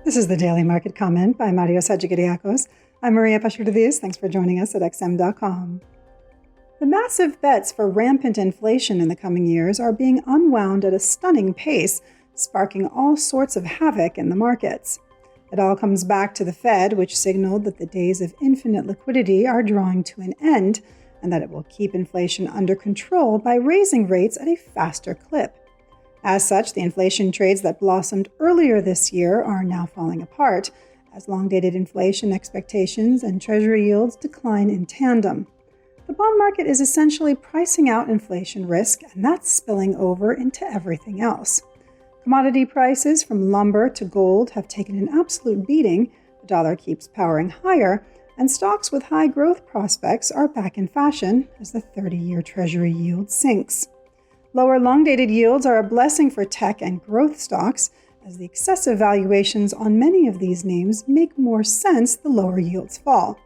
This is the Daily Market Comment by Marios Hadjikyriacos. I'm Maria Pashurdiz. Thanks for joining us at XM.com. The massive bets for rampant inflation in the coming years are being unwound at a stunning pace, sparking all sorts of havoc in the markets. It all comes back to the Fed, which signaled that the days of infinite liquidity are drawing to an end, and that it will keep inflation under control by raising rates at a faster clip. As such, the inflation trades that blossomed earlier this year are now falling apart, as long-dated inflation expectations and Treasury yields decline in tandem. The bond market is essentially pricing out inflation risk, and that's spilling over into everything else. Commodity prices from lumber to gold have taken an absolute beating, the dollar keeps powering higher, and stocks with high growth prospects are back in fashion as the 30-year Treasury yield sinks. Lower long-dated yields are a blessing for tech and growth stocks, as the excessive valuations on many of these names make more sense the lower yields fall.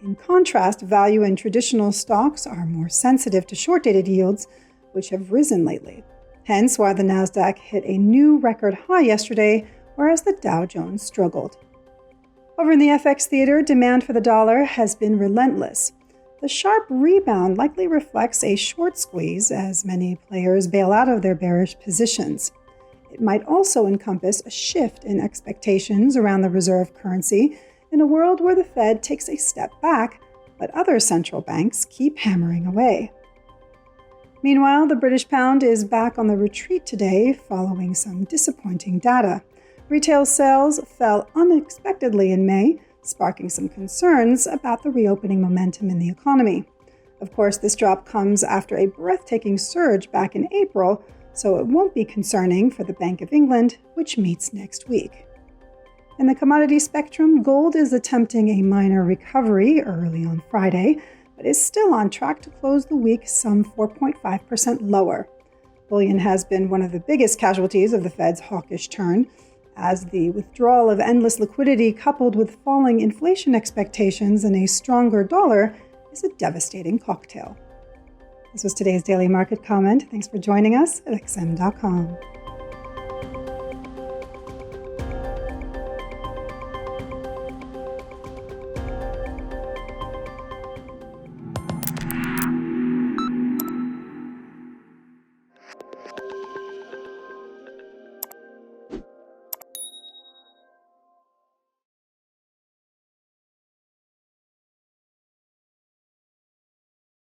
In contrast, value and traditional stocks are more sensitive to short-dated yields, which have risen lately. Hence why the Nasdaq hit a new record high yesterday, whereas the Dow Jones struggled. Over in the FX theater, demand for the dollar has been relentless. The sharp rebound likely reflects a short squeeze as many players bail out of their bearish positions. It might also encompass a shift in expectations around the reserve currency in a world where the Fed takes a step back, but other central banks keep hammering away. Meanwhile, the British pound is back on the retreat today following some disappointing data. Retail sales fell unexpectedly in May, sparking some concerns about the reopening momentum in the economy. Of course, this drop comes after a breathtaking surge back in April, so it won't be concerning for the Bank of England, which meets next week. In the commodity spectrum, gold is attempting a minor recovery early on Friday, but is still on track to close the week some 4.5% lower. Bullion has been one of the biggest casualties of the Fed's hawkish turn, as the withdrawal of endless liquidity coupled with falling inflation expectations and a stronger dollar is a devastating cocktail. This was today's Daily Market Comment. Thanks for joining us at XM.com.